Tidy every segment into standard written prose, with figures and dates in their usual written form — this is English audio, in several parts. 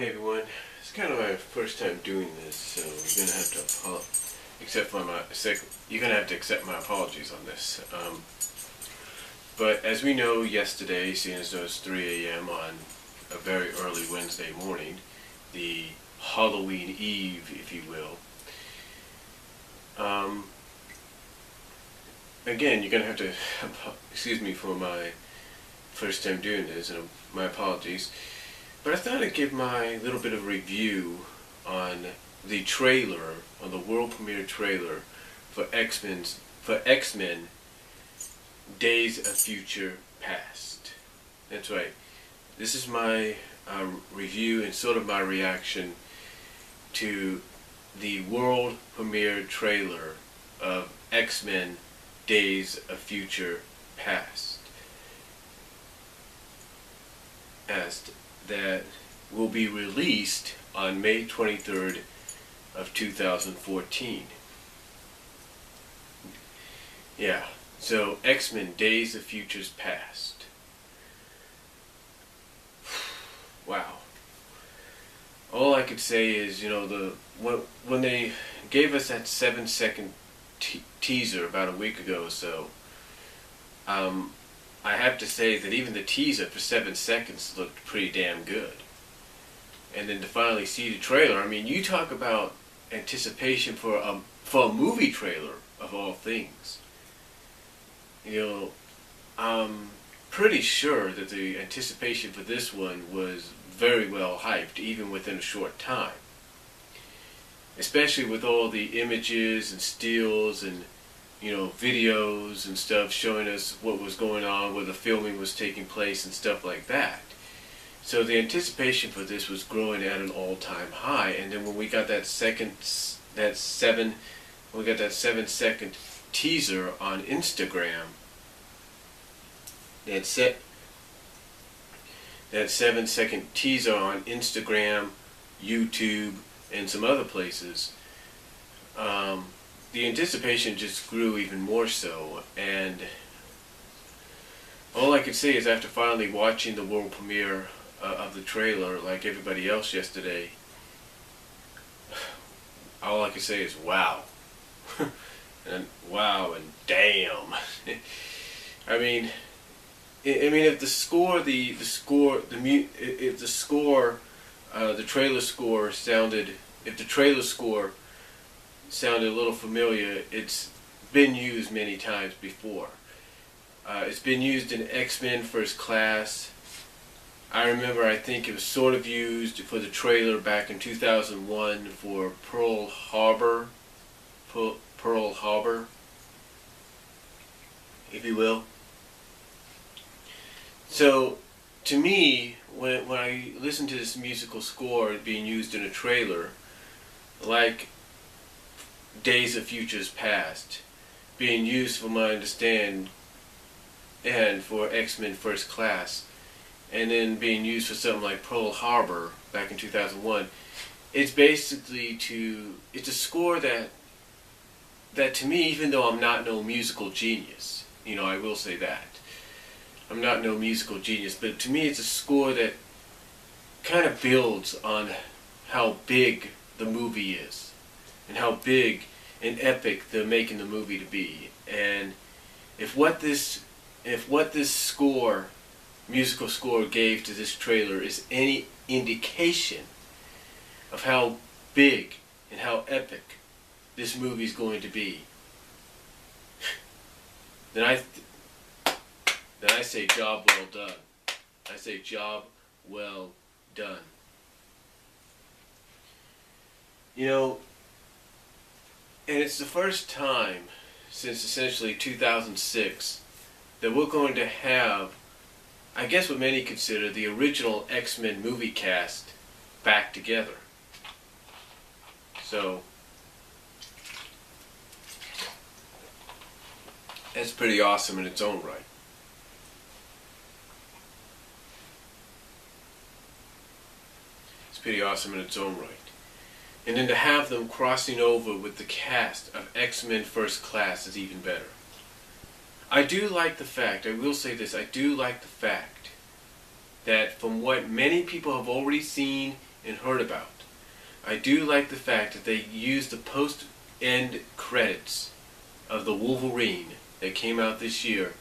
Hey everyone, it's kind of my first time doing this, so you're gonna have to you're gonna have to accept my apologies on this. But as we know, yesterday, seeing as though it's 3 a.m. on a very early Wednesday morning, the Halloween Eve, if you will. Again, you're gonna have to excuse me for my first time doing this, and my apologies. But I thought I'd give my little bit of review on the trailer, on the world premiere trailer for X-Men Days of Future Past. That's right. This is my review and sort of my reaction to the world premiere trailer of X-Men Days of Future Past. That will be released on May 23rd of 2014. Yeah, so X-Men Days of Futures Past. Wow. All I could say is, when they gave us that 7-second teaser about a week ago or so, I have to say that even the teaser for 7 seconds looked pretty damn good. And then to finally see the trailer, I mean, you talk about anticipation for a movie trailer of all things. I'm pretty sure that the anticipation for this one was very well hyped, even within a short time. Especially with all the images and stills and videos and stuff showing us what was going on, where the filming was taking place and stuff like that. So the anticipation for this was growing at an all-time high. And then when we got that 7-second teaser on Instagram, that 7-second teaser on Instagram, YouTube, and some other places, the anticipation just grew even more so, and all I could say is after finally watching the world premiere of the trailer, like everybody else yesterday, all I could say is wow. And wow and damn. I mean, if the trailer score sounded a little familiar, it's been used many times before. It's been used in X-Men First Class. I remember, I think it was sort of used for the trailer back in 2001 for Pearl Harbor, if you will. So, to me, when I listen to this musical score being used in a trailer, like Days of Futures Past, being used for my understand, and for X-Men First Class, and then being used for something like Pearl Harbor back in 2001, it's basically it's a score that to me, even though I'm not no musical genius, I will say that, I'm not no musical genius, but to me it's a score that kind of builds on how big the movie is, and how big and epic they're making the movie to be. And if what this musical score gave to this trailer is any indication of how big and how epic this movie is going to be, then I say job well done. I say job well done. And it's the first time since essentially 2006 that we're going to have, I guess what many consider the original X-Men movie cast back together. So, that's pretty awesome in its own right. It's pretty awesome in its own right. And then to have them crossing over with the cast of X-Men First Class is even better. I do like the fact, I will say this, I do like the fact that from what many people have already seen and heard about. I do like the fact that they used the post-end credits of the Wolverine that came out this year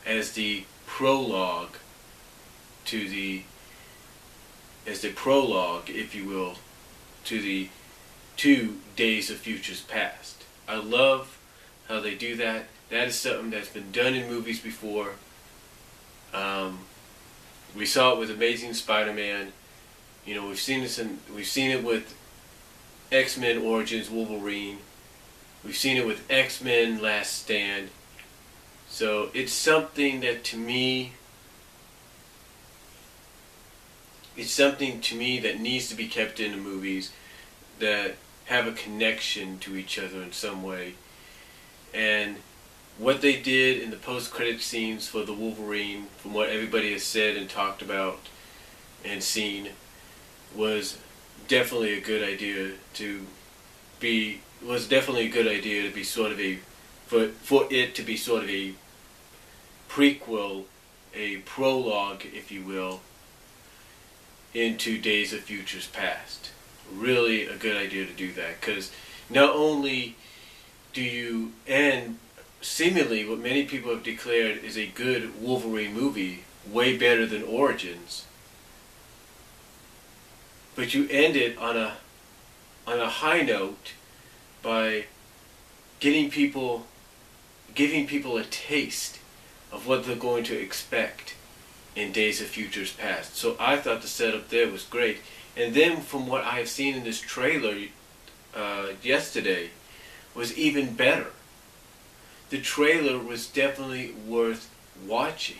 as the prologue to if you will, to the 2 Days of Futures Past. I love how they do that. That is something that's been done in movies before. We saw it with Amazing Spider-Man. You know, we've seen it with X-Men Origins Wolverine. We've seen it with X-Men Last Stand. So it's something that to me, that needs to be kept in the movies that have a connection to each other in some way. And what they did in the post-credit scenes for the Wolverine, from what everybody has said and talked about and seen, was definitely a good idea to be sort of a for it to be sort of a prequel, a prologue, if you will, into Days of Futures Past. Really a good idea to do that, because not only do you end seemingly what many people have declared is a good Wolverine movie, way better than Origins, but you end it on a high note by giving people a taste of what they're going to expect in Days of Futures Past. So I thought the setup there was great. And then from what I have seen in this trailer yesterday was even better. The trailer was definitely worth watching.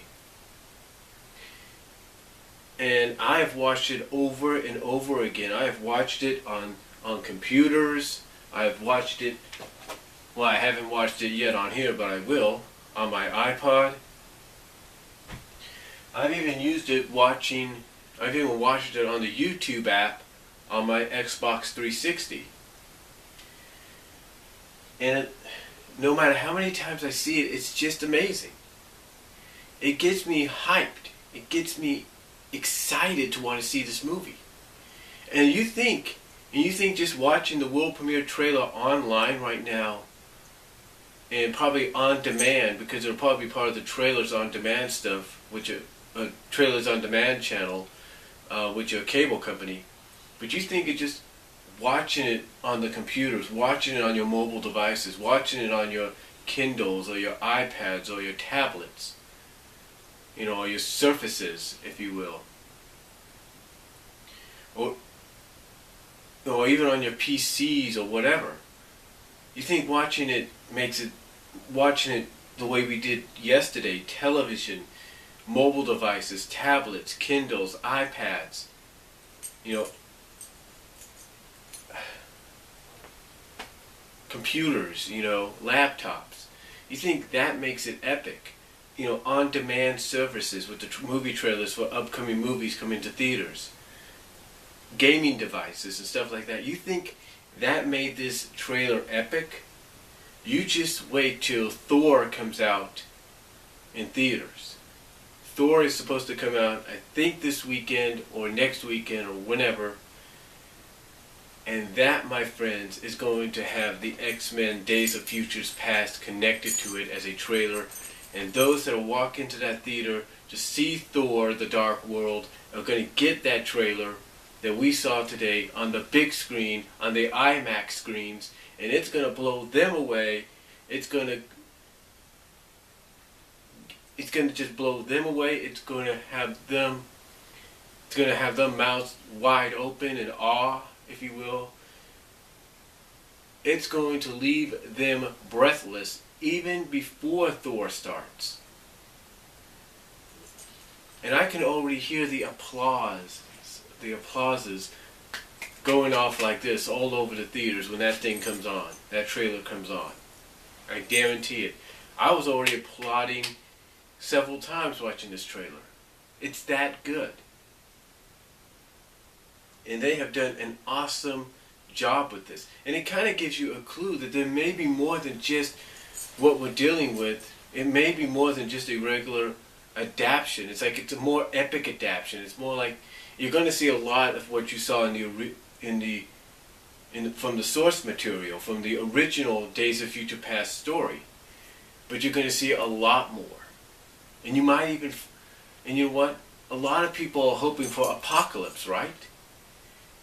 And I have watched it over and over again. I have watched it on computers. I have watched it, well, I haven't watched it yet on here, but I will, on my iPod. I've even watched it on the YouTube app on my Xbox 360. And no matter how many times I see it, it's just amazing. It gets me hyped. It gets me excited to want to see this movie. And you think just watching the world premiere trailer online right now, and probably on demand, because it'll probably be part of the Trailers on Demand stuff, which are Trailers on Demand channel, which are a cable company. But you think it just watching it on the computers, watching it on your mobile devices, watching it on your Kindles or your iPads or your tablets, you know, or your Surfaces, if you will, or even on your PCs or whatever. You think watching it the way we did yesterday, television, mobile devices, tablets, Kindles, iPads, you know, computers, you know, laptops. You think that makes it epic? You know, on-demand services with the movie trailers for upcoming movies coming to theaters, gaming devices and stuff like that. You think that made this trailer epic? You just wait till Thor comes out in theaters. Thor is supposed to come out, I think, this weekend or next weekend or whenever. And that, my friends, is going to have the X-Men Days of Futures Past connected to it as a trailer. And those that will walk into that theater to see Thor, The Dark World, are going to get that trailer that we saw today on the big screen, on the IMAX screens, and it's going to blow them away. It's going to just blow them away. It's going to have them mouths wide open in awe, if you will. It's going to leave them breathless even before Thor starts. And I can already hear the applauses going off like this all over the theaters when that thing comes on, that trailer comes on. I guarantee it. I was already applauding several times watching this trailer. It's that good. And they have done an awesome job with this. And it kind of gives you a clue that there may be more than just what we're dealing with. It may be more than just a regular adaptation. It's like it's a more epic adaptation. It's more like you're going to see a lot of what you saw from the source material, from the original Days of Future Past story, but you're going to see a lot more. And you might even, and you know what? A lot of people are hoping for Apocalypse, right?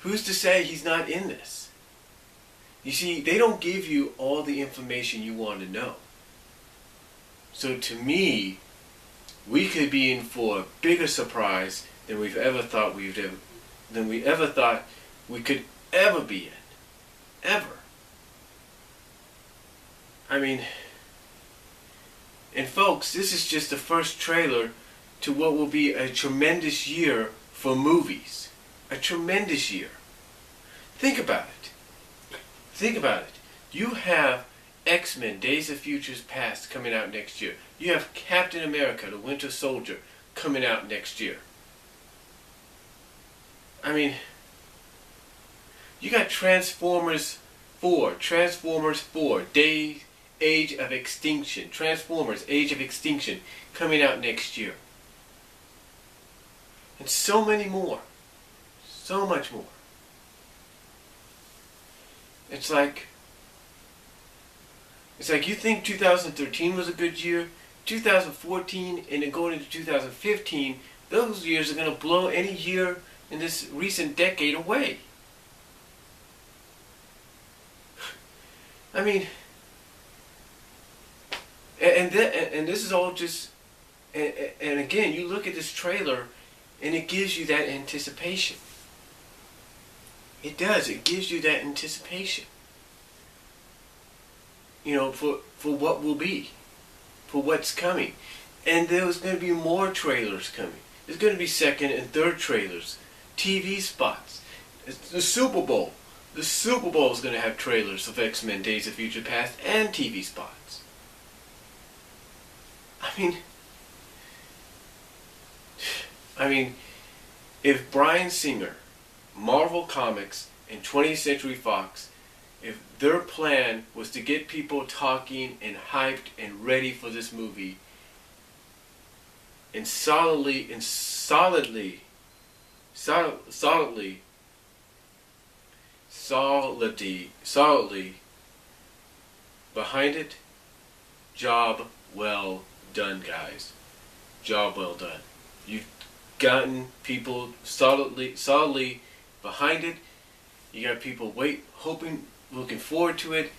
Who's to say he's not in this? You see, they don't give you all the information you want to know. So to me, we could be in for a bigger surprise than we ever thought we could ever be in. Ever. I mean, and folks, this is just the first trailer to what will be a tremendous year for movies. A tremendous year. Think about it. Think about it. You have X-Men Days of Futures Past coming out next year. You have Captain America, the Winter Soldier, coming out next year. I mean, you got Transformers 4, Age of Extinction, Transformers Age of Extinction coming out next year. And so many more. So much more. It's like you think 2013 was a good year, 2014 and then going into 2015, those years are going to blow any year in this recent decade away. I mean, and this is all just, and again, you look at this trailer and it gives you that anticipation. It does, it gives you that anticipation. You know, for what will be, for what's coming. And there's going to be more trailers coming. There's going to be second and third trailers, TV spots. It's the Super Bowl. The Super Bowl is going to have trailers of X-Men Days of Future Past and TV spots. I mean, if Bryan Singer, Marvel Comics, and 20th Century Fox, if their plan was to get people talking and hyped and ready for this movie, and solidly behind it, job well done, guys. Job well done. You've gotten people solidly behind it. You got people hoping, looking forward to it.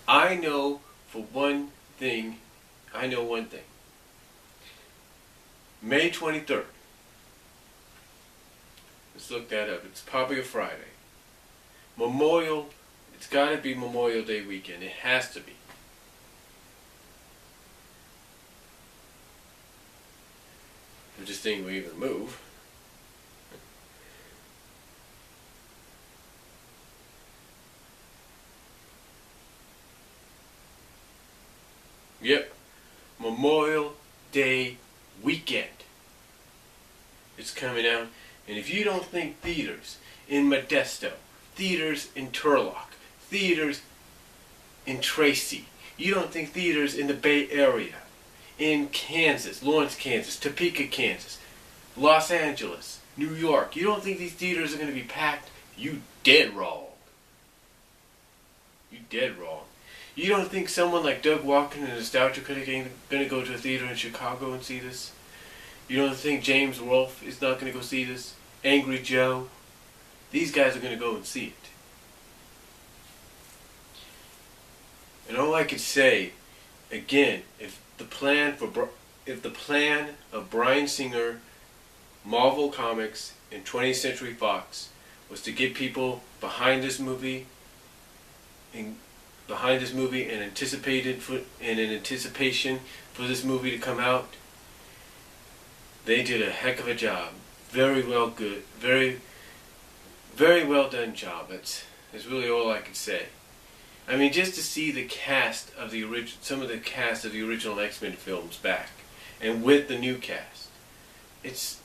I know one thing. May 23rd. Let's look that up. It's probably a Friday. It's got to be Memorial Day weekend. It has to be. If this thing will even move. Yep. Memorial Day weekend. It's coming out. And if you don't think theaters in Modesto, theaters in Turlock, theaters in Tracy, you don't think theaters in the Bay Area, in Kansas, Lawrence, Kansas, Topeka, Kansas, Los Angeles, New York, you don't think these theaters are going to be packed, you dead wrong. You dead wrong. You don't think someone like Doug Walken and Nostalgia Critic ain't going to go to a theater in Chicago and see this? You don't think James Rolfe is not going to go see this? Angry Joe? These guys are going to go and see it. And all I could say, again, if the plan of Bryan Singer, Marvel Comics, and 20th Century Fox was to get people behind this movie and in anticipation for this movie to come out, they did a heck of a job. Very well done job. That's really all I could say. I mean, just to see the cast of some of the cast of the original X-Men films back, and with the new cast, it's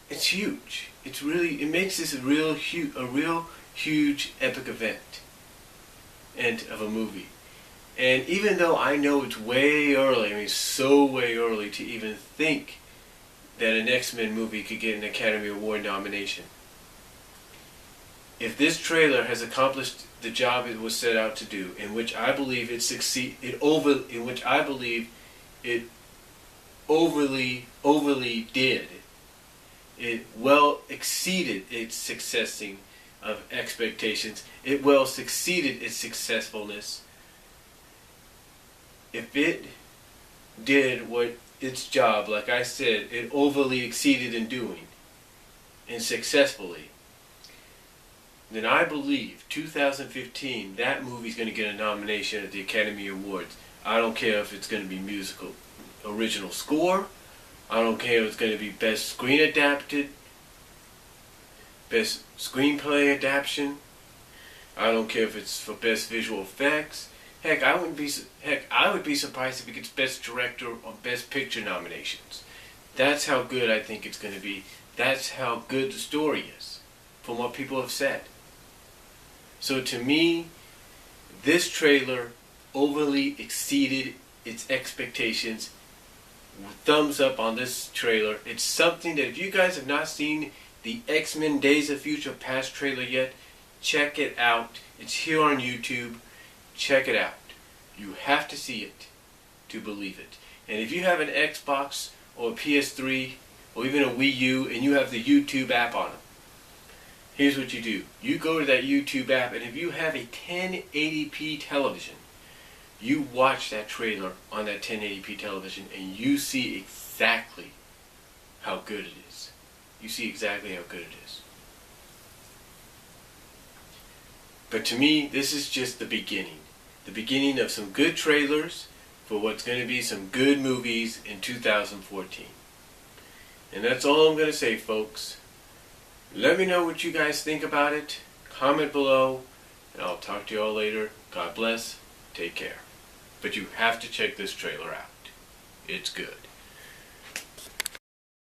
huge. It makes this a real huge epic event, and of a movie. And even though I know it's way early, I mean so way early to even think that an X-Men movie could get an Academy Award nomination, if this trailer has accomplished the job it was set out to do, in which I believe it overly did, it well exceeded its successing of expectations. It well succeeded its successfulness. If it did what its job, like I said, it overly exceeded in doing, and successfully, then I believe 2015 that movie's going to get a nomination at the Academy Awards. I don't care if it's going to be musical, original score. I don't care if it's going to be best screen adapted, best screenplay adaptation. I don't care if it's for best visual effects. Heck, I would be surprised if it gets best director or best picture nominations. That's how good I think it's going to be. That's how good the story is, from what people have said. So to me, this trailer overly exceeded its expectations. Thumbs up on this trailer. It's something that if you guys have not seen the X-Men Days of Future Past trailer yet, check it out. It's here on YouTube. Check it out. You have to see it to believe it. And if you have an Xbox or a PS3 or even a Wii U and you have the YouTube app on it, here's what you do. You go to that YouTube app, and if you have a 1080p television, you watch that trailer on that 1080p television and you see exactly how good it is. You see exactly how good it is. But to me, this is just the beginning. The beginning of some good trailers for what's going to be some good movies in 2014. And that's all I'm going to say, folks. Let me know what you guys think about it. Comment below, and I'll talk to you all later. God bless. Take care. But you have to check this trailer out. It's good.